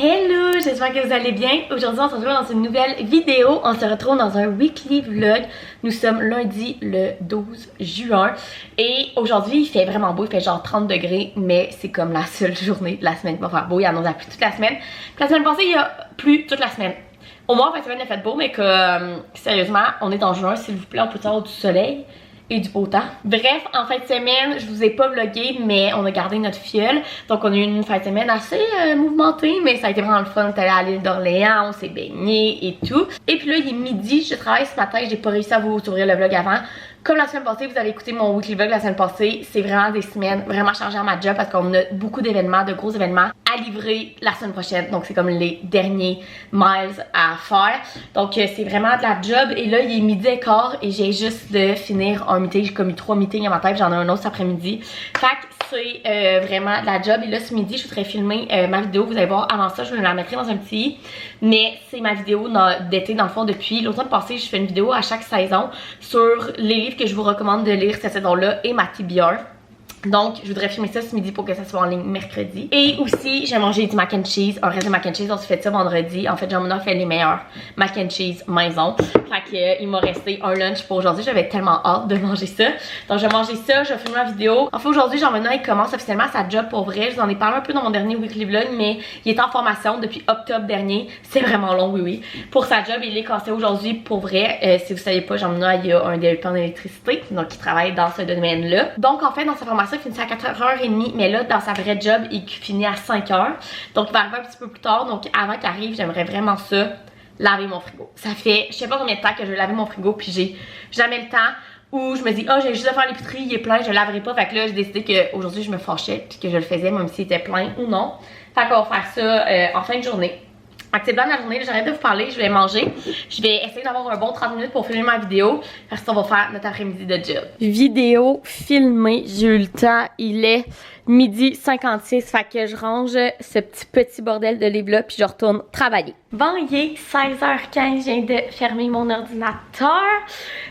Hello, j'espère que vous allez bien. Aujourd'hui, on se retrouve dans une nouvelle vidéo. On se retrouve dans un weekly vlog. Nous sommes lundi le 12 juin. Et aujourd'hui, il fait vraiment beau. Il fait genre 30 degrés, mais c'est comme la seule journée de la semaine qui va faire beau. Il y en a plu toute la semaine. Puis la semaine passée, il y a plu toute la semaine. Au moins, en fin de semaine, il a fait beau, mais que sérieusement, on est en juin. S'il vous plaît, on peut avoir du soleil et du beau temps. Bref, en fin de semaine, je vous ai pas vlogué, mais on a gardé notre fiole. Donc on a eu une fin de semaine assez mouvementée, mais ça a été vraiment le fun. On est allé à l'île d'Orléans, on s'est baigné et tout. Et puis là, il est midi, je travaille ce matin, j'ai pas réussi à vous ouvrir le vlog avant. Comme la semaine passée, vous avez écouté mon weekly vlog la semaine passée, c'est vraiment des semaines vraiment chargées à ma job parce qu'on a beaucoup d'événements, de gros événements à livrer la semaine prochaine. Donc c'est comme les derniers miles à faire. Donc c'est vraiment de la job. Et là, il est midi et quart et j'ai juste de finir un meeting. J'ai comme eu 3 meetings à ma tête, j'en ai un autre cet après-midi. Fait que c'est vraiment de la job. Et là, ce midi, je voudrais filmer ma vidéo. Vous allez voir, avant ça, je la mettrai dans un petit. Mais c'est ma vidéo d'été, dans le fond, depuis l'automne passé. Je fais une vidéo à chaque saison sur les livres que je vous recommande de lire cette saison-là et ma TBR. Donc, je voudrais filmer ça ce midi pour que ça soit en ligne mercredi. Et aussi, j'ai mangé du mac and cheese, un reste de mac and cheese. On s'est fait ça vendredi. En fait, Jean-Mona fait les meilleurs mac and cheese maison. Fait que il m'a resté un lunch pour aujourd'hui. J'avais tellement hâte de manger ça. Donc, je vais manger ça, je vais filmer ma vidéo. En fait, aujourd'hui, Jean-Mona, il commence officiellement sa job pour vrai. Je vous en ai parlé un peu dans mon dernier weekly vlog, mais il est en formation depuis octobre dernier. C'est vraiment long, oui. Pour sa job, il est cassé aujourd'hui pour vrai. Si vous savez pas, Jean-Mona, il a un DEP en électricité. Donc, il travaille dans ce domaine-là. Donc, en fait, dans sa formation, il finit à 4h30, mais là, dans sa vraie job, il finit à 5h. Donc, il va arriver un petit peu plus tard. Donc, avant qu'il arrive, j'aimerais vraiment ça, laver mon frigo. Ça fait, je sais pas combien de temps que je vais laver mon frigo, puis j'ai jamais le temps. Ou je me dis, oh, j'ai juste à faire l'épicerie, il est plein, je le laverai pas. Fait que là, j'ai décidé qu'aujourd'hui, je me fâchais, puis que je le faisais, même s'il était plein ou non. Fait qu'on va faire ça en fin de journée. Fait que c'est blanc de la journée, j'arrête de vous parler, je vais manger. Je vais essayer d'avoir un bon 30 minutes pour filmer ma vidéo. Parce qu'on va faire notre après-midi de job. Vidéo filmée, j'ai eu le temps, il est midi 56. Fait que je range ce petit bordel de livres-là puis je retourne travailler. Bon, il est 16h15, je viens de fermer mon ordinateur.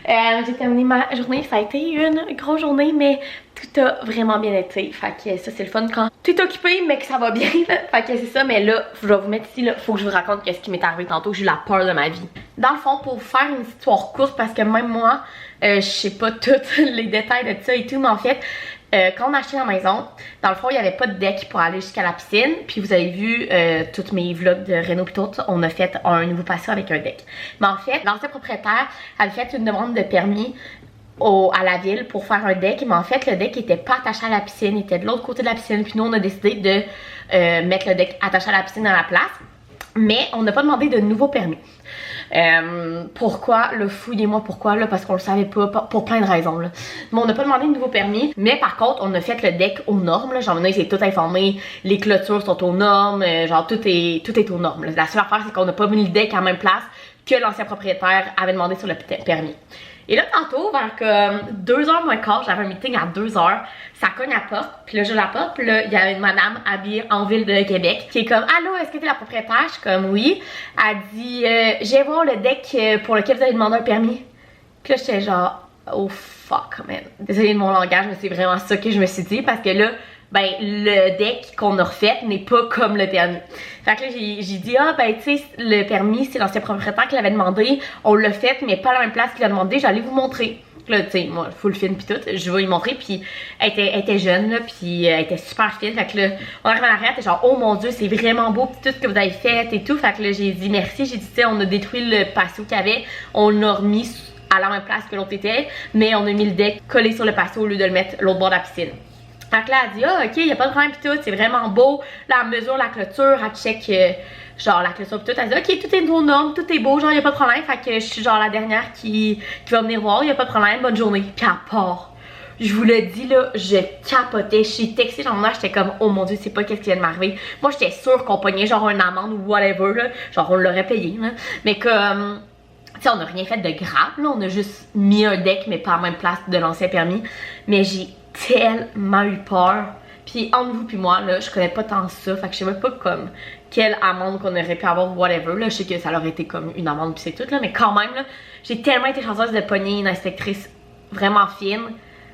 J'ai terminé ma journée, ça a été une grosse journée, mais tout a vraiment bien été. Fait que ça, c'est le fun quand tout est occupé, mais que ça va bien. Fait que c'est ça, mais là, je vais vous mettre ici, là, faut que je vous raconte ce qui m'est arrivé tantôt. J'ai eu la peur de ma vie. Dans le fond, pour vous faire une histoire courte, parce que même moi, je sais pas tous les détails de ça et tout, mais en fait, quand on a acheté la maison, dans le fond, il n'y avait pas de deck pour aller jusqu'à la piscine. Puis vous avez vu tous mes vlogs de Réno pis tout, on a fait un nouveau patio avec un deck. Mais en fait, l'ancien propriétaire avait fait une demande de permis à la ville pour faire un deck, mais en fait le deck était pas attaché à la piscine, il était de l'autre côté de la piscine, puis nous on a décidé de mettre le deck attaché à la piscine à la place, mais on n'a pas demandé de nouveau permis. Pourquoi? Le fouillez-moi pourquoi là, parce qu'on le savait pas, pour plein de raisons là. Mais on n'a pas demandé de nouveau permis, mais par contre on a fait le deck aux normes là. Genre maintenant il s'est tout informé, les clôtures sont aux normes, genre tout est aux normes là. La seule affaire c'est qu'on n'a pas mis le deck à la même place que l'ancien propriétaire avait demandé sur le permis. Et là, tantôt, vers comme 2h moins quart, j'avais un meeting à 2h, ça cogne à la porte, puis là, je la porte, puis là, il y a une madame habillée en ville de Québec qui est comme « Allô, est-ce que t'es la propriétaire? » Je suis comme « Oui. » Elle dit « J'ai voir le deck pour lequel vous avez demandé un permis. » Puis là, j'étais genre « Oh fuck, man. » Désolée de mon langage, mais c'est vraiment ça que je me suis dit, parce que là, ben le deck qu'on a refait n'est pas comme le permis. Fait que là j'ai dit ah ben tu sais le permis c'est l'ancien propriétaire qui l'avait demandé, on l'a fait mais pas à la même place qu'il a demandé, j'allais vous montrer. Là tu sais moi full fine pis tout, je vais lui montrer puis elle était jeune là puis elle était super fine. Fait que là on arrive à l'arrière, t'es genre oh mon dieu c'est vraiment beau pis tout ce que vous avez fait et tout. Fait que là j'ai dit merci, j'ai dit tu sais on a détruit le patio qu'il y avait, on l'a remis à la même place que l'autre était, mais on a mis le deck collé sur le patio au lieu de le mettre l'autre bord de la piscine. Fait que là, elle dit, ah, ok, y a pas de problème pis tout, c'est vraiment beau. Là, elle mesure la clôture, elle check, genre, la clôture pis tout. Elle dit, ok, tout est aux normes, tout est beau, genre, y a pas de problème. Fait que je suis genre la dernière qui va venir voir, y a pas de problème, bonne journée. Pis elle part. Je vous le dis, là, je capotais. Je suis textée, genre, moi, j'étais comme, oh mon dieu, c'est pas qu'est-ce qui vient de m'arriver. Moi, j'étais sûre qu'on pognait, genre, une amende ou whatever, là. Genre, on l'aurait payé, là. Mais comme, tu sais, on a rien fait de grave, là. On a juste mis un deck, mais pas à la même place de l'ancien permis. Mais j'ai tellement eu peur. Puis entre vous puis moi là, je connais pas tant ça, fait que je sais même pas comme quelle amende qu'on aurait pu avoir whatever là, je sais que ça aurait été comme une amende puis c'est tout là, mais quand même là, j'ai tellement été chanceuse de pogner une inspectrice vraiment fine,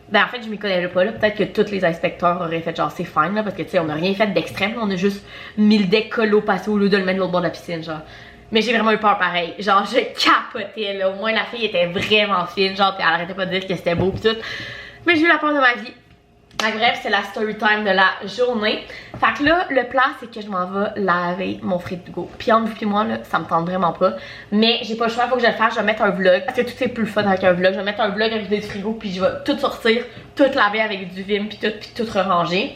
Ben en fait, je m'y connais pas là. Peut-être que tous les inspecteurs auraient fait genre c'est fine là, parce que tu sais, on a rien fait d'extrême. On a juste mis le deck colo passé au lieu de le mettre de l'autre bord de la piscine, genre. Mais j'ai vraiment eu peur pareil. Genre, je capotais là. Au moins, la fille était vraiment fine, genre, pis elle arrêtait pas de dire que c'était beau pis tout. Mais j'ai eu la peur de ma vie. Bref, c'est la story time de la journée. Fait que là, le plan, c'est que je m'en vais laver mon frigo. Puis entre vous et moi, là, ça me tente vraiment pas. Mais j'ai pas le choix, faut que je le fasse. Je vais mettre un vlog. Parce que tout est plus fun avec un vlog. Je vais mettre un vlog avec du frigo, puis je vais tout sortir, tout laver avec du Vim, puis tout ranger.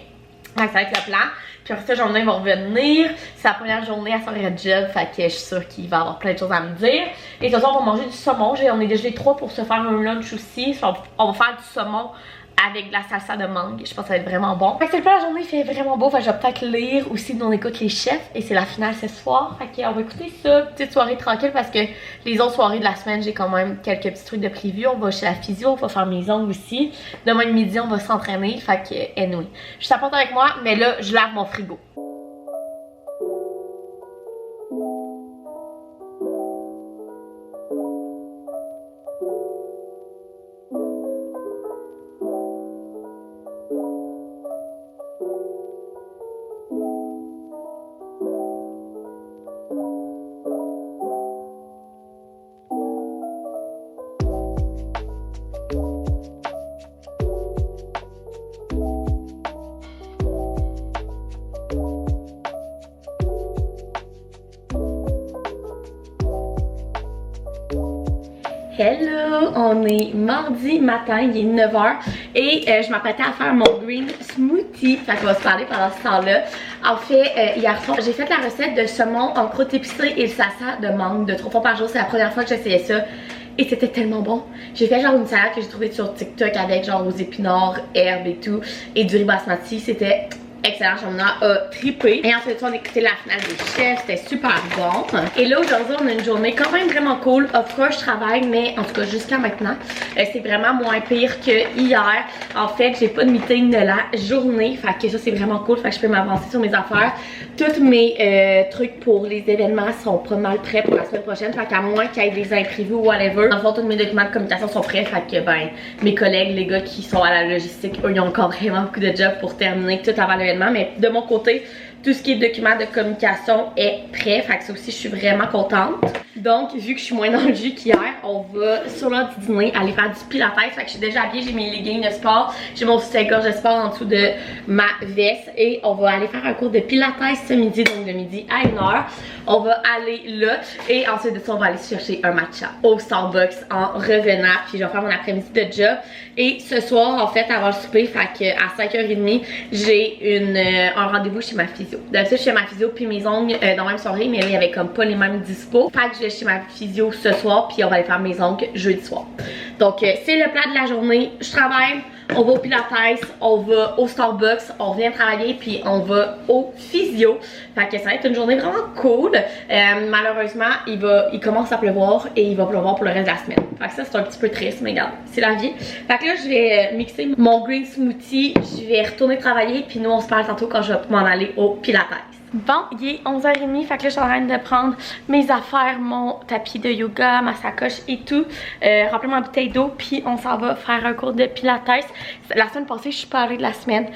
Fait que ça va être le plan. Puis après ça, journée va revenir. C'est la première journée à soirée de job. Fait que je suis sûre qu'il va avoir plein de choses à me dire. Et de toute façon, on va manger du saumon. On est déjà les 3 pour se faire un lunch aussi. On va faire du saumon avec de la salsa de mangue. Je pense que ça va être vraiment bon. Fait que c'est le plan de la journée, il fait vraiment beau. Fait que je vais peut-être lire aussi. Nous on écoute les chefs. Et c'est la finale ce soir. Fait qu'on va écouter ça. Petite soirée tranquille parce que les autres soirées de la semaine, j'ai quand même quelques petits trucs de prévu. On va chez la physio, on va faire mes ongles aussi. Demain le midi, on va s'entraîner. Fait que, anyway. Je t'apporte avec moi, mais là, je lave mon frigo. Hello, on est mardi matin, il est 9h et je m'apprêtais à faire mon green smoothie. Fait qu'on va se parler pendant ce temps-là. En fait, hier soir, j'ai fait la recette de saumon en croûte épicée et le salsa de mangue de 3 fois par jour. C'est la première fois que j'essayais ça et c'était tellement bon. J'ai fait genre une salade que j'ai trouvée sur TikTok avec genre aux épinards, herbes et tout et du riz basmati. C'était excellent, j'en ai trippé. Et ensuite, on a écouté la finale des chefs, c'était super bon. Et là, aujourd'hui, on a une journée quand même vraiment cool. Of course, je travaille, mais en tout cas, jusqu'à maintenant, c'est vraiment moins pire que hier. En fait, j'ai pas de meeting de la journée. Fait que ça, c'est vraiment cool. Fait que je peux m'avancer sur mes affaires. Tous mes trucs pour les événements sont pas mal prêts pour la semaine prochaine. Fait qu'à moins qu'il y ait des imprévus ou whatever, dans le fond, tous mes documents de communication sont prêts. Fait que, ben, mes collègues, les gars qui sont à la logistique, eux, ils ont encore vraiment beaucoup de jobs pour terminer tout avant l'événement. Mais de mon côté, tout ce qui est documents de communication est prêt. Fait que ça aussi, je suis vraiment contente. Donc, vu que je suis moins dans le jus qu'hier, on va sur l'heure du dîner aller faire du pilates. Fait que je suis déjà habillée, j'ai mes leggings de sport, j'ai mon soutien-gorge de sport en dessous de ma veste. Et on va aller faire un cours de pilates ce midi, donc de midi à 1h. On va aller là et ensuite de ça, on va aller chercher un matcha au Starbucks en revenant. Puis je vais faire mon après-midi de job. Et ce soir, en fait, avant le souper, fait qu'à 5h30, j'ai un rendez-vous chez ma physio. D'habitude, chez ma physio, puis mes ongles dans la même soirée, mais là, il y avait comme pas les mêmes dispo. Fait que je vais chez ma physio ce soir, puis on va aller faire mes ongles jeudi soir. Donc, c'est le plan de la journée. Je travaille, on va au Pilates, on va au Starbucks, on vient travailler, puis on va au physio. Fait que ça va être une journée vraiment cool. Malheureusement, il commence à pleuvoir et il va pleuvoir pour le reste de la semaine. Fait que ça, c'est un petit peu triste, mais regarde, c'est la vie. Fait que là, je vais mixer mon green smoothie, je vais retourner travailler, puis nous, on se parle tantôt quand je vais m'en aller au Pilates. Bon, il est 11h30, fait que là je suis en train de prendre mes affaires, mon tapis de yoga, ma sacoche et tout, remplir ma bouteille d'eau, puis on s'en va faire un cours de pilates. La semaine passée, je suis pas allée de la semaine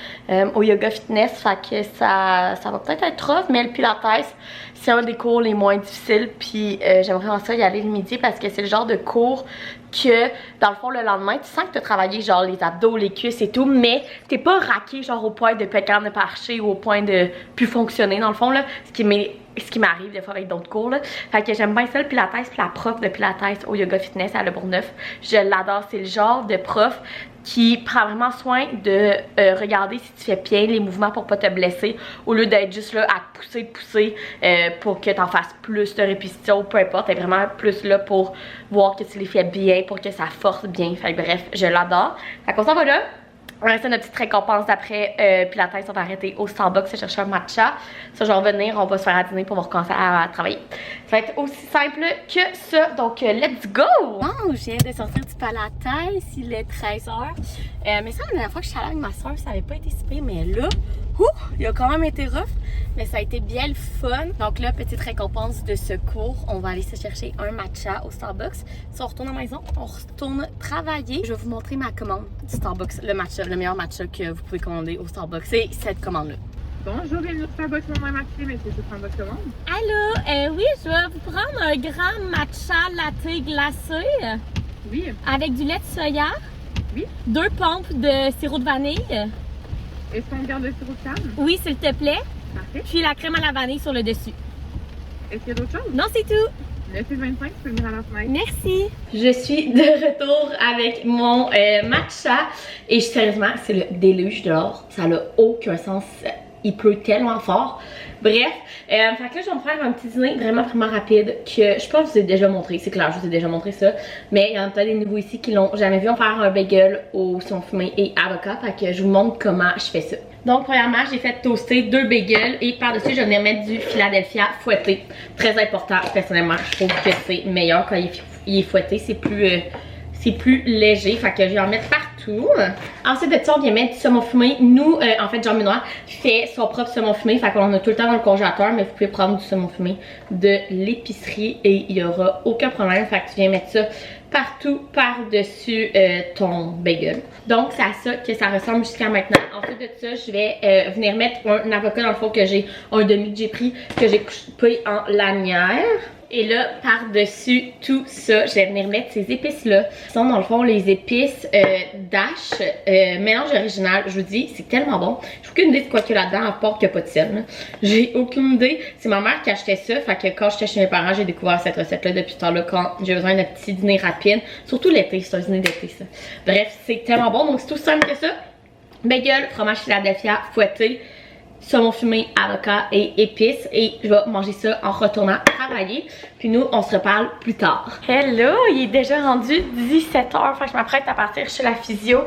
au yoga fitness, fait que ça va peut-être être rough, mais le pilates, c'est un des cours les moins difficiles, puis j'aimerais vraiment ça y aller le midi parce que c'est le genre de cours que dans le fond le lendemain tu sens que tu as travaillé genre les abdos, les cuisses et tout, mais t'es pas raqué genre au point de plus être capable de marcher ou au point de plus fonctionner dans le fond là, ce qui m'arrive des fois avec d'autres cours là. Fait que j'aime bien ça le pilates, puis la prof de pilates au yoga fitness à Le Bourgneuf, je l'adore, c'est le genre de prof qui prend vraiment soin de regarder si tu fais bien les mouvements pour pas te blesser au lieu d'être juste là à pousser pour que t'en fasses plus de répétitions, peu importe, t'es vraiment plus là pour voir que tu les fais bien, pour que ça force bien. Fait que bref, je l'adore. Fait qu'on s'en va là. On reste notre petite récompense d'après Pilates, on va arrêter au Starbucks et chercher un matcha. Ça, je vais revenir, on va se faire à dîner pour recommencer à travailler. Ça va être aussi simple que ça, donc let's go! Bon, je viens de sortir du Pilates, il est 13h. Mais ça, la dernière fois que je suis allée avec ma soeur, ça avait pas été si pire, mais là, Il a quand même été rough, mais ça a été bien le fun. Donc là, petite récompense de ce cours, on va aller se chercher un matcha au Starbucks. Si on retourne à la maison, on retourne travailler. Je vais vous montrer ma commande du Starbucks, le matcha, le meilleur matcha que vous pouvez commander au Starbucks. C'est cette commande-là. Bonjour, bienvenue au Starbucks, mon nom est Maxime, est-ce que je peux prendre votre commande? Allô, oui, je vais vous prendre un grand matcha latte glacé Oui. avec du lait de soya. Oui. 2 pompes de sirop de vanille. Est-ce qu'on garde le sirop de table? Oui, s'il te plaît. Parfait. Puis la crème à la vanille sur le dessus. Est-ce qu'il y a d'autres choses? Non, c'est tout. 9,25, tu peux venir à la fenêtre. Merci. Je suis de retour avec mon matcha. Et sérieusement, c'est le déluge dehors. Ça n'a aucun sens. Il pleut tellement fort. Bref, fait que là, je vais me faire un petit dîner vraiment rapide que je pense que je vous ai déjà montré. C'est clair, je vous ai déjà montré ça. Mais il y en a peut-être des nouveaux ici qui l'ont jamais vu. On va faire un bagel au son fumé et avocat. Fait que je vous montre comment je fais ça. Donc, premièrement, j'ai fait toaster 2 bagels et par-dessus, je vais mettre du Philadelphia fouetté. Très important, personnellement, je trouve que c'est meilleur quand il est fouetté. C'est plus léger, fait que je vais en mettre partout. Ensuite de ça, on vient mettre du saumon fumé. Nous, en fait, Jean Benoît fait son propre saumon fumé, fait qu'on en a tout le temps dans le congélateur, mais vous pouvez prendre du saumon fumé de l'épicerie et il n'y aura aucun problème. Fait que tu viens mettre ça partout par-dessus ton bagel. Donc, c'est à ça que ça ressemble jusqu'à maintenant. Ensuite de ça, je vais venir mettre un avocat dans le fond que j'ai, un demi que j'ai pris, que j'ai coupé en lanière. Et là, par-dessus tout ça, je vais venir mettre ces épices-là. Ce sont dans le fond les épices Dash, mélange original. Je vous dis, c'est tellement bon. J'ai aucune idée de quoi qu'il y a là-dedans, à part qu'il n'y a pas de sel. J'ai aucune idée. C'est ma mère qui achetait ça. Fait que quand j'étais chez mes parents, j'ai découvert cette recette-là depuis ce temps-là quand j'ai besoin d'un petit dîner rapide. Surtout l'été, c'est un dîner d'été, ça. Bref, c'est tellement bon. Donc, c'est tout simple que ça. Bagel, fromage Philadelphia fouetté, saumon fumé, avocat et épices. Et je vais manger ça en retournant travailler. Puis nous, on se reparle plus tard. Hello, il est déjà rendu 17h. Fait que je m'apprête à partir chez la physio.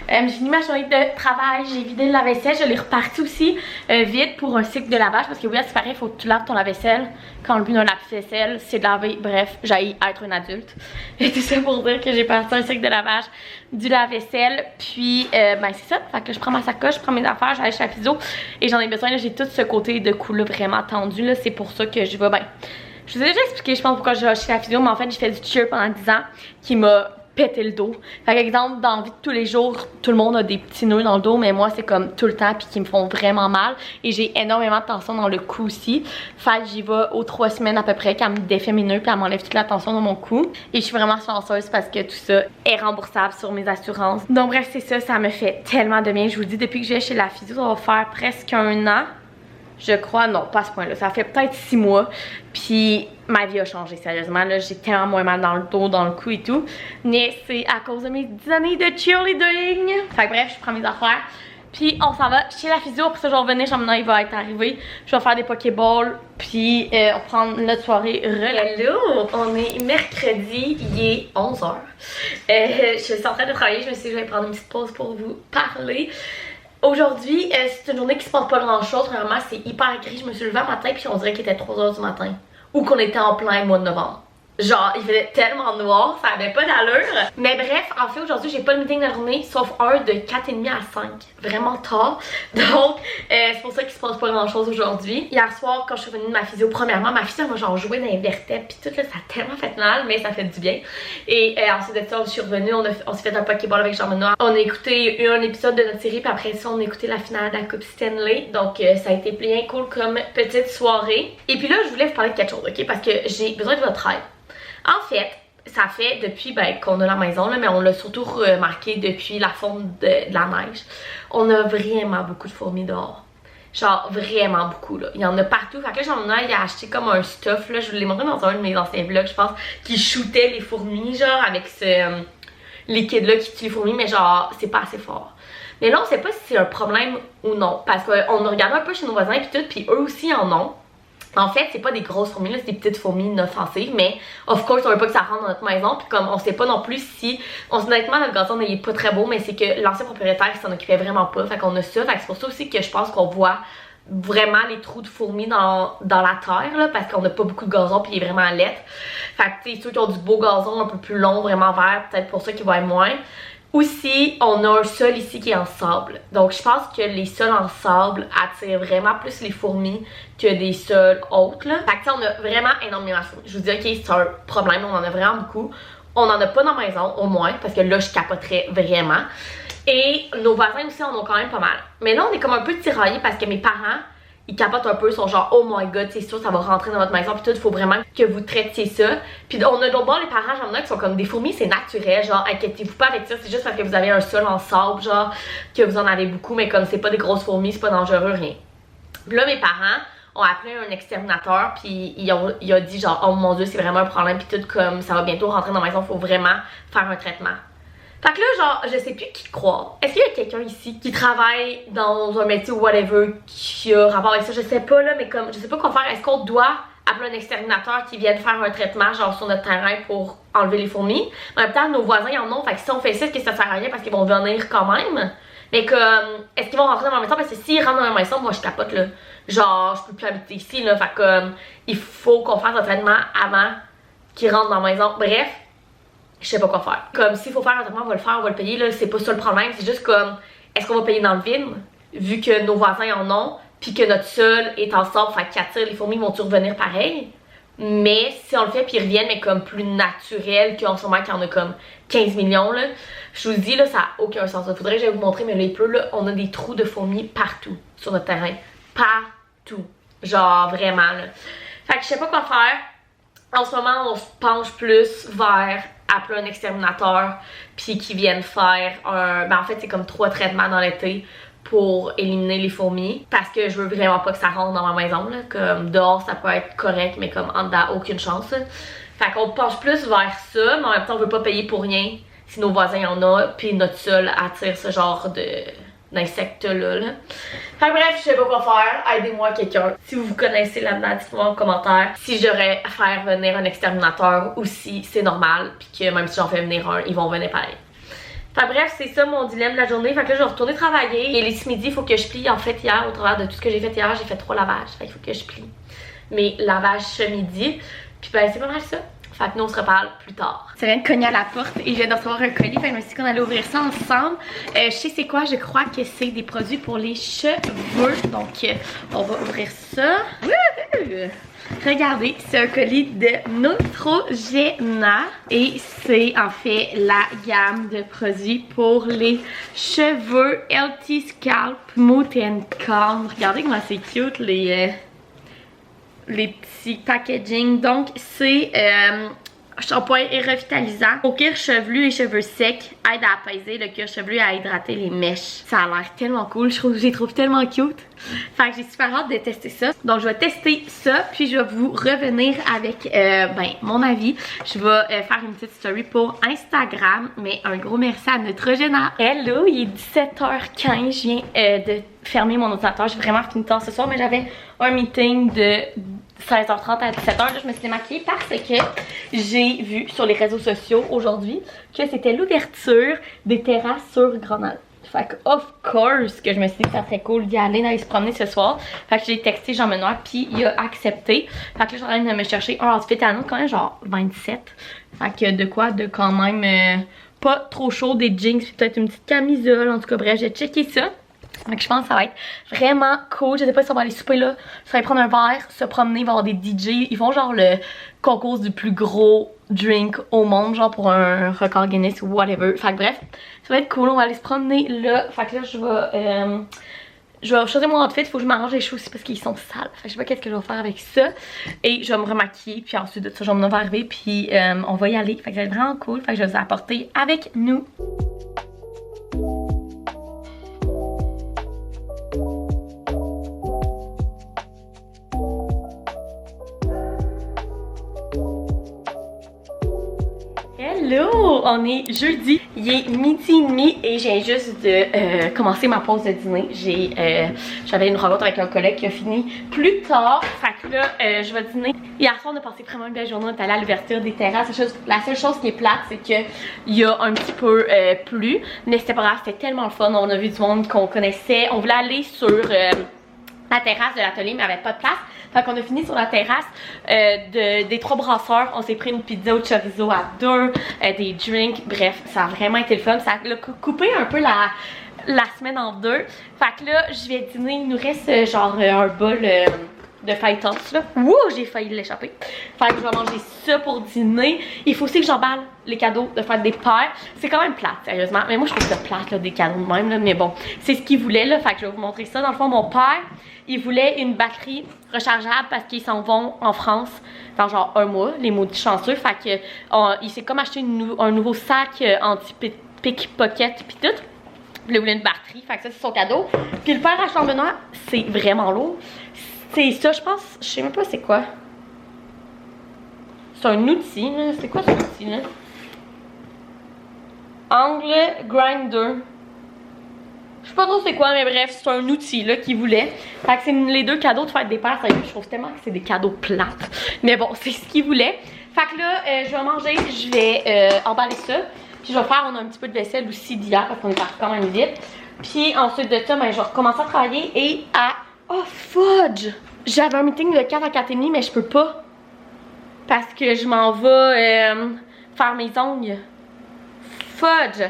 J'ai fini ma journée de travail. J'ai vidé le lave-vaisselle. Je l'ai reparti aussi vite pour un cycle de lavage. Parce que oui, c'est pareil, il faut que tu laves ton lave-vaisselle. Quand le but d'un lave-vaisselle, c'est de laver. Bref, j'aille être un adulte. Et tout ça pour dire que j'ai parti un cycle de lavage du lave-vaisselle. Puis, ben c'est ça. Fait que je prends ma sacoche, je prends mes affaires, j'allais chez la physio. Et j'en ai besoin. Là, j'ai tout ce côté de cou-là vraiment tendu. Là, c'est pour ça que je vais, ben, je vous ai déjà expliqué, je pense, pourquoi je vais chez la physio, mais en fait, j'ai fait du cheer pendant 10 ans qui m'a pété le dos. Fait exemple, dans la vie de tous les jours, tout le monde a des petits nœuds dans le dos, mais moi, c'est comme tout le temps, puis qui me font vraiment mal. Et j'ai énormément de tension dans le cou aussi. Fait que j'y vais aux 3 semaines à peu près, qu'elle me défait mes nœuds, puis elle m'enlève toute la tension dans mon cou. Et je suis vraiment chanceuse parce que tout ça est remboursable sur mes assurances. Donc bref, c'est ça, ça me fait tellement de bien. Je vous dis, depuis que je vais chez la physio, ça va faire presque 1 an. Je crois, non, pas à ce point-là. Ça fait peut-être 6 mois. Puis ma vie a changé, sérieusement. Là, j'ai tellement moins mal dans le dos, dans le cou et tout. Mais c'est à cause de mes 10 années de cheerleading. Fait que bref, je prends mes affaires. Puis on s'en va chez la physio. Après ça, je vais revenir. Jean-Benoît, il va être arrivé. Je vais faire des pokéballs. Puis on va prendre notre soirée relax. Hello! On est mercredi. Il est 11h. Je suis en train de travailler. Je me suis dit que je vais prendre une petite pause pour vous parler. Aujourd'hui, c'est une journée qui se passe pas grand chose. Vraiment, c'est hyper gris. Je me suis levée à matin puis on dirait qu'il était 3h du matin. Ou qu'on était en plein mois de novembre. Genre, il faisait tellement noir, ça avait pas d'allure. Mais bref, en fait, aujourd'hui, j'ai pas de meeting de la journée, sauf un de 4h30 à 5. Vraiment tard. Donc, c'est pour ça qu'il se passe pas grand chose aujourd'hui. Hier soir, quand je suis revenue de ma physio, premièrement, ma physio m'a genre joué dans les vertèbres, pis tout là, ça a tellement fait mal, mais ça fait du bien. Et ensuite de ça, je suis revenue, on s'est fait un pokéball avec Jean-Benoît. On a écouté un épisode de notre série, puis après ça, on a écouté la finale de la Coupe Stanley. Donc, ça a été bien cool comme petite soirée. Et puis là, je voulais vous parler de quelque chose, ok? Parce que j'ai besoin de votre aide. En fait, ça fait depuis qu'on a la maison, là, mais on l'a surtout remarqué depuis la fonte de la neige. On a vraiment beaucoup de fourmis dehors. Genre vraiment beaucoup là. Il y en a partout. Fait que là, Jean-Benoît, il a acheté comme un stuff là. Je vous l'ai montré dans un de mes anciens vlogs, je pense, qui shootait les fourmis, genre avec ce liquide là qui tue les fourmis, mais genre c'est pas assez fort. Mais là, on sait pas si c'est un problème ou non. Parce qu'on a regardé un peu chez nos voisins et tout, puis eux aussi en ont. En fait, c'est pas des grosses fourmis, là, c'est des petites fourmis inoffensives, mais of course, on veut pas que ça rentre dans notre maison, puis comme on sait pas non plus si, honnêtement, notre gazon il est pas très beau, mais c'est que l'ancien propriétaire s'en occupait vraiment pas, fait qu'on a ça, fait que c'est pour ça aussi que je pense qu'on voit vraiment les trous de fourmis dans la terre, là, parce qu'on a pas beaucoup de gazon, puis il est vraiment laid. Fait que, tu sais, ceux qui ont du beau gazon un peu plus long, vraiment vert, peut-être pour ça qu'ils voient moins. Aussi, on a un sol ici qui est en sable. Donc, je pense que les sols en sable attirent vraiment plus les fourmis que des sols autres, là. Fait que, on a vraiment énormément de fourmis. Je vous dis, ok, c'est un problème, on en a vraiment beaucoup. On en a pas dans la maison, au moins, parce que là, je capoterais vraiment. Et nos voisins aussi en ont quand même pas mal. Mais là, on est comme un peu tiraillés parce que mes parents, ils capotent un peu, ils sont genre oh my god, c'est sûr, ça va rentrer dans votre maison, puis tout, il faut vraiment que vous traitiez ça. Puis on a d'autres bords, les parents, j'en ai qui sont comme des fourmis, c'est naturel, genre inquiétez-vous pas avec ça, c'est juste parce que vous avez un sol en sable, genre que vous en avez beaucoup, mais comme c'est pas des grosses fourmis, c'est pas dangereux, rien. Puis là, mes parents ont appelé un exterminateur, puis il a dit genre oh mon dieu, c'est vraiment un problème, puis tout comme ça va bientôt rentrer dans la maison, faut vraiment faire un traitement. Fait que là, genre, je sais plus qui croire. Est-ce qu'il y a quelqu'un ici qui travaille dans un métier ou whatever qui a rapport avec ça? Je sais pas là, mais comme, je sais pas quoi faire. Est-ce qu'on doit appeler un exterminateur qui vienne faire un traitement, genre sur notre terrain pour enlever les fourmis? En même temps, nos voisins y en ont. Fait que si on fait ça, est-ce que ça sert à rien parce qu'ils vont venir quand même? Mais comme, est-ce qu'ils vont rentrer dans ma maison? Parce que s'ils rentrent dans ma maison, moi je capote là. Genre, je peux plus habiter ici là. Fait que comme, il faut qu'on fasse un traitement avant qu'ils rentrent dans la maison. Bref. Je sais pas quoi faire. Comme s'il faut faire un traitement, on va le faire, on va le payer, là, c'est pas ça le problème, c'est juste comme, est-ce qu'on va payer dans le vide, vu que nos voisins en ont, puis que notre sol est en sable, fait qu'attire les fourmis vont-tu revenir pareil? Mais si on le fait puis ils reviennent, mais comme plus naturel qu'en ce moment qu'il y en a comme 15 millions, là, je vous dis, là, ça a aucun sens. Il faudrait que j'aille vous montrer, mais là, il pleut, là, on a des trous de fourmis partout sur notre terrain. Partout. Genre, vraiment, là. Fait que je sais pas quoi faire. En ce moment, on se penche plus vers appeler un exterminateur puis qu'ils viennent faire un... Ben en fait, c'est comme 3 traitements dans l'été pour éliminer les fourmis parce que je veux vraiment pas que ça rentre dans ma maison, là. Comme dehors, ça peut être correct, mais comme en dedans, aucune chance, là. Fait qu'on penche plus vers ça, mais en même temps, on veut pas payer pour rien si nos voisins en ont puis notre sol attire ce genre de... d'insectes-là. Là. Fait que bref, je sais pas quoi faire. Aidez-moi quelqu'un. Si vous vous connaissez là-dedans, dites-moi en commentaire si j'aurais à faire venir un exterminateur ou si c'est normal. Puis que même si j'en fais venir un, ils vont venir pareil. Fait que bref, c'est ça mon dilemme de la journée. Fait que là, je vais retourner travailler. Et les ce midi, il faut que je plie. En fait, hier, au travers de tout ce que j'ai fait hier, j'ai fait 3 lavages. Fait qu'il faut que je plie mes lavages ce midi. Puis ben, c'est pas mal ça. Fait que nous on se reparle plus tard. Ça vient de cogner à la porte et je viens de recevoir un colis. Fait que je me suis dit qu'on allait ouvrir ça ensemble. Je sais c'est quoi, je crois que c'est des produits pour les cheveux. Donc on va ouvrir ça. Wouhou! Regardez, c'est un colis de Neutrogena et c'est en fait la gamme de produits pour les cheveux Healthy Scalp Smooth and Calm. Regardez comment c'est cute les petits packaging. Donc c'est shampoing et revitalisant au cuir chevelu et cheveux secs, aide à apaiser le cuir chevelu et à hydrater les mèches. Ça a l'air tellement cool, j'ai trouvé tellement cute. Fait que j'ai super hâte de tester ça. Donc je vais tester ça puis je vais vous revenir avec mon avis. Je vais faire une petite story pour Instagram, mais un gros merci à Neutrogena. Hello, il est 17h15, je viens de fermer mon ordinateur. J'ai vraiment fini tard ce soir, mais j'avais un meeting de 16h30 à 17h. Là, je me suis démaquillée parce que j'ai vu sur les réseaux sociaux aujourd'hui que c'était l'ouverture des terrasses sur Grenade. Fait que, of course, que je me suis dit que ça serait cool d'y aller, d'aller se promener ce soir. Fait que j'ai texté Jean Benoît, puis il a accepté. Fait que là, je suis en train de me chercher un outfit à nous, quand même, genre 27. Fait que de quoi, de quand même pas trop chaud, des jeans, puis peut-être une petite camisole. En tout cas, bref, j'ai checké ça. Donc je pense que ça va être vraiment cool. Je sais pas si on va aller souper là, ça va prendre un verre, se promener, il va y avoir des DJ. Ils font genre le concours du plus gros drink au monde, genre pour un record Guinness ou whatever. Fait que bref, ça va être cool, on va aller se promener là. Fait que là je vais choisir mon outfit, il faut que je m'arrange les cheveux aussi parce qu'ils sont sales. Fait que je sais pas qu'est-ce que je vais faire avec ça. Et je vais me remaquiller, puis ensuite de ça, je vais me arriver, puis on va y aller. Fait que ça va être vraiment cool, fait que je vais vous apporter avec nous. Hello! On est jeudi, il est 12h30 et j'ai juste de commencer ma pause de dîner. J'avais une rencontre avec un collègue qui a fini plus tard. Fait que là, je vais dîner. Hier soir, on a passé vraiment une belle journée. On est allé à l'ouverture des terrasses. La seule chose qui est plate, c'est qu'il y a un petit peu plu. Mais c'était pas grave, c'était tellement le fun. On a vu du monde qu'on connaissait. On voulait aller sur la terrasse de l'atelier, mais il n'y avait pas de place. Fait qu'on a fini sur la terrasse des trois brasseurs. On s'est pris une pizza au chorizo à 2, des drinks. Bref, ça a vraiment été le fun. Ça a coupé un peu la semaine en 2. Fait que là, je vais dîner. Il nous reste genre un bol de fajitas là. Wouh, j'ai failli l'échapper. Fait que je vais manger ça pour dîner. Il faut aussi que j'emballe les cadeaux de fête des pères. C'est quand même plate, sérieusement. Mais moi, je trouve ça plate, là, des cadeaux de même, là. Mais bon, c'est ce qu'il voulait, là. Fait que je vais vous montrer ça. Dans le fond, mon père, il voulait une batterie rechargeable parce qu'ils s'en vont en France dans genre un mois, les maudits chanceux. Fait que il s'est comme acheté un nouveau sac anti-pickpocket pis tout. Il voulait une batterie. Fait que ça, c'est son cadeau. Puis le père à chambre noire, c'est vraiment lourd. C'est ça, je pense. Je sais même pas c'est quoi. C'est un outil, là. C'est quoi cet outil, là? Angle grinder. Je sais pas trop c'est quoi, mais bref, c'est un outil, là, qu'il voulait. Fait que c'est les deux cadeaux de fête des pères. Je trouve tellement que c'est des cadeaux plates. Mais bon, c'est ce qu'il voulait. Fait que là, je vais manger. Je vais emballer ça. Puis je vais faire, on a un petit peu de vaisselle aussi d'hier parce qu'on est parti quand même vite. Puis ensuite de ça, ben, je vais recommencer à travailler et à... Oh, fudge! J'avais un meeting de 4 à 4h30, mais je peux pas. Parce que je m'en vais faire mes ongles. Fudge!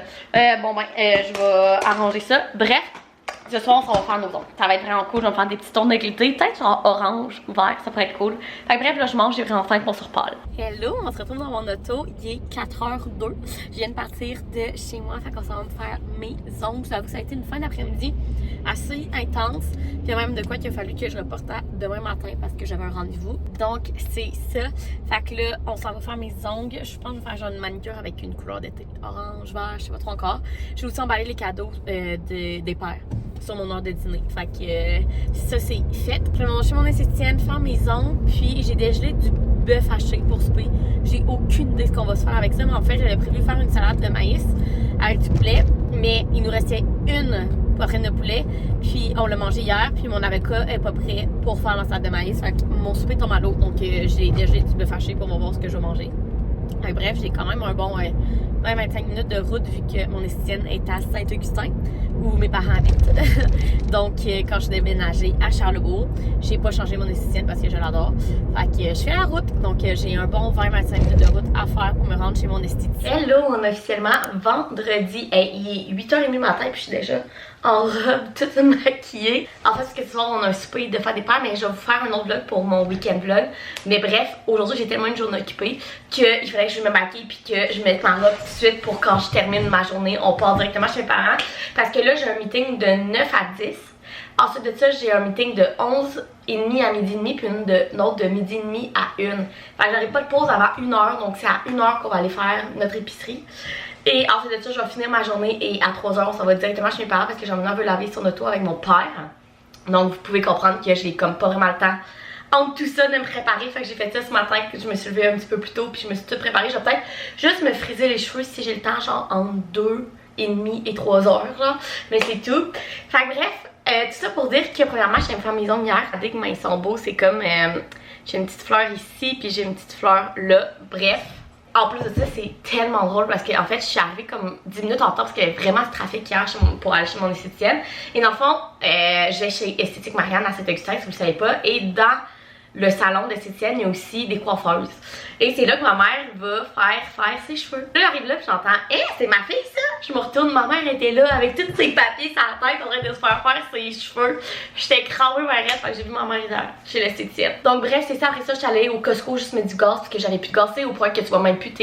Bon, ben, je vais arranger ça. Bref, ce soir, on va faire nos ongles. Ça va être vraiment cool. Je vais me faire des petits tons de glitter. Peut-être genre orange ou vert, ça pourrait être cool. Fait que bref, là, je mange, j'ai vraiment faim pour se reparler. Hello, on se retrouve dans mon auto. Il est 4h02. Je viens de partir de chez moi. Fait qu'on s'en va me faire mes ongles. J'avoue que ça a été une fin d'après-midi assez intense. Puis même de quoi qu'il a fallu que je reporte à demain matin parce que j'avais un rendez-vous. Donc, c'est ça. Fait que là, on s'en va faire mes ongles. Je pense faire genre une manicure avec une couleur d'été. Orange, vert, je sais pas trop encore. Je vais aussi emballer les cadeaux des pères sur mon heure de dîner. Fait que ça, c'est fait. Je vais manger mon esthéticienne, faire mes ongles. Puis, j'ai dégelé du bœuf haché pour souper. J'ai aucune idée de ce qu'on va se faire avec ça. Mais en fait, j'avais prévu faire une salade de maïs avec du poulet. Mais il nous restait une poitrine de poulet. Puis, on l'a mangé hier. Puis, mon avocat est pas prêt pour faire ma salade de maïs. Fait que mon souper tombe à l'eau. Donc, j'ai dégelé du bœuf haché pour voir ce que je vais manger. Fait que, bref, j'ai quand même un bon 25 minutes de route vu que mon esthéticienne est à Saint-Augustin où mes parents habitent. Donc, quand je suis déménagée à Charlebourg, j'ai pas changé mon esthéticienne parce que je l'adore. Fait que je fais la route. Donc, j'ai un bon 20-25 minutes de route à faire pour me rendre chez mon esthéticienne. Hello, on est officiellement vendredi. Il est 8h30 du matin puis je suis déjà en robe toute maquillée. En fait, ce que ce soir, on a un souper de fête des pères, mais je vais vous faire un autre vlog pour mon week-end vlog. Mais bref, aujourd'hui, j'ai tellement une journée occupée qu'il fallait que je me maquille puis que je mette ma robe tout de suite pour quand je termine ma journée, on part directement chez mes parents. Parce que là, j'ai un meeting de 9 à 10. Ensuite de ça, j'ai un meeting de 11h30 à 12h30 puis une autre de 12h30 à 1h. Fait que j'aurai pas de pause avant 1h, donc c'est à 1h qu'on va aller faire notre épicerie. Et ensuite de ça, je vais finir ma journée et à 3h, on s'en va directement chez mes parents parce que j'ai envie de laver son auto avec mon père. Donc vous pouvez comprendre que j'ai comme pas vraiment le temps entre tout ça de me préparer. Fait que j'ai fait ça ce matin, que je me suis levée un petit peu plus tôt puis je me suis toute préparée. Je vais peut-être juste me friser les cheveux si j'ai le temps, genre entre 2h30 et 3h là. Mais c'est tout. Fait que bref, tout ça pour dire que premièrement, je viens me faire mes ongles hier. Regardez comment ils sont beaux. C'est comme, j'ai une petite fleur ici puis j'ai une petite fleur là. Bref. En plus de ça, c'est tellement drôle parce qu'en fait, je suis arrivée comme 10 minutes en retard parce qu'il y avait vraiment ce trafic hier pour aller chez mon esthéticienne. Et dans le fond, je vais chez Esthétique Marianne à Saint-Augustin, si vous ne le savez pas. Et dans le salon d'esthéticienne, il y a aussi des coiffeuses. Et c'est là que ma mère va faire ses cheveux. Là, j'arrive là, puis j'entends « Hey, c'est ma fille, ça! » Je me retourne, ma mère était là avec tous ses papiers sur la tête en train de se faire ses cheveux. J'étais cramée ma reste, fait que j'ai vu ma mère chez l'esthéticienne. Donc bref, c'est ça. Après ça, je suis allée au Costco juste mettre du gaz parce que j'avais plus de gaz, au point que tu vois même plus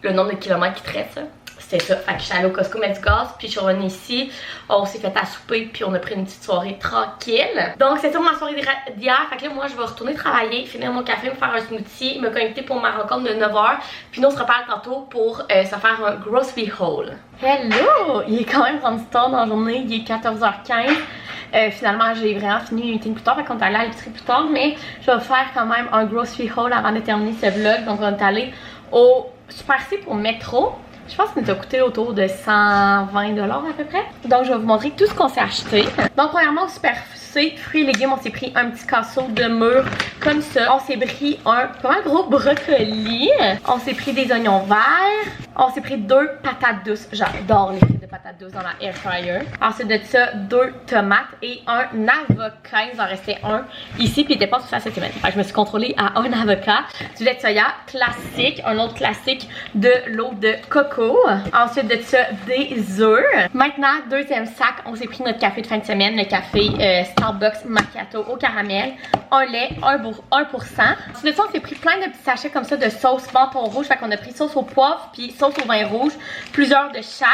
le nombre de kilomètres qui te restent. C'était ça. Fait que je suis allée au Costco mettre du gaz, puis je suis revenue ici. On s'est fait à souper, puis on a pris une petite soirée tranquille. Donc c'est ça ma soirée d'hier. Fait que là, moi, je vais retourner travailler, finir mon café, me faire un smoothie, me connecter pour ma rencontre de 9h. Puis nous, on se reparle tantôt pour se faire un grocery haul. Hello! Il est quand même rendu tard dans la journée, il est 14h15. Finalement, j'ai vraiment fini le meeting plus tard, fait qu'on est allé à l'épicerie plus tard, mais je vais faire quand même un grocery haul avant de terminer ce vlog. Donc, on est allé au Super C pour Métro. Je pense que ça nous a coûté autour de 120$ à peu près. Donc, je vais vous montrer tout ce qu'on s'est acheté. Donc, premièrement, au Super C, fruits et légumes, on s'est pris un petit casseau de mûre comme ça. On s'est pris un pas mal gros brocoli. On s'est pris des oignons verts. On s'est pris 2 patates douces. J'adore les frites de patates douces dans la air fryer. Ensuite de ça, 2 tomates et un avocat. Il nous en restait un ici, puis il était pas tout ça cette semaine. Fait que je me suis contrôlée à un avocat, du lait de soya classique, un autre classique, de l'eau de coco. Ensuite de ça, des œufs. Maintenant, deuxième sac, on s'est pris notre café de fin de semaine, le café Starbucks Macchiato au caramel, un lait, 1%. Ensuite de ça, on s'est pris plein de petits sachets comme ça de sauce menton rouge. Fait qu'on a pris sauce au poivre puis sauce au vin rouge, plusieurs de chaque.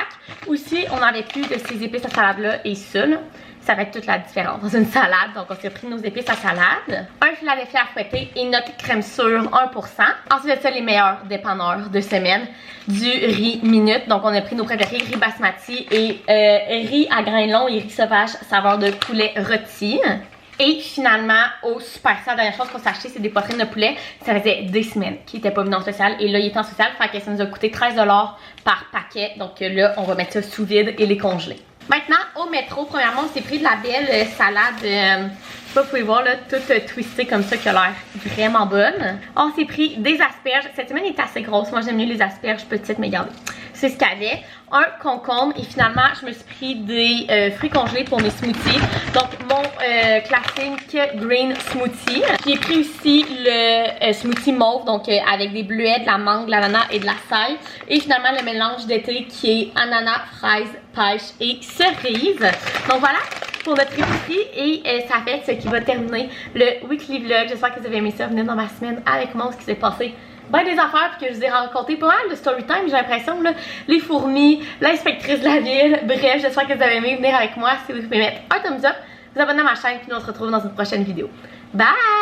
Aussi, on n'avait plus de ces épices à salade-là et ça, là. Ça fait toute la différence dans une salade. Donc, on s'est pris nos épices à salade. Un Philadelphia à fouetter et notre crème sûre 1%. Ensuite de ça, les meilleurs dépanneurs de semaine. Du riz minute. Donc, on a pris nos préférés, riz basmati et riz à grains longs et riz sauvage saveur de poulet rôti. Et finalement, au Super Sale, la dernière chose qu'on s'est acheté, c'est des poitrines de poulet. Ça faisait des semaines qu'il n'était pas venu en spécial. Et là, il est en spécial. Fait que ça nous a coûté 13$ par paquet. Donc là, on va mettre ça sous vide et les congeler. Maintenant, au métro, premièrement, on s'est pris de la belle salade, je sais pas, vous pouvez voir, là, toute twistée comme ça, qui a l'air vraiment bonne. On s'est pris des asperges. Cette semaine est assez grosse. Moi, j'aime mieux les asperges petites, mais regardez. C'est ce qu'il y avait. Un concombre et finalement, je me suis pris des fruits congelés pour mes smoothies. Donc, mon classique green smoothie. J'ai pris aussi le smoothie mauve, donc avec des bleuets, de la mangue, de l'ananas et de la saille. Et finalement, le mélange d'été qui est ananas, fraises, pêche et cerise. Donc voilà pour notre épicerie et ça fait ce qui va terminer le weekly vlog. J'espère que vous avez aimé ça, venir dans ma semaine avec moi, ce qui s'est passé. Ben des affaires puis que je vous ai raconté pas mal de story time, j'ai l'impression, là, les fourmis, l'inspectrice de la ville, bref, j'espère que vous avez aimé venir avec moi. Si vous pouvez mettre un thumbs up, vous abonner à ma chaîne puis nous on se retrouve dans une prochaine vidéo. Bye!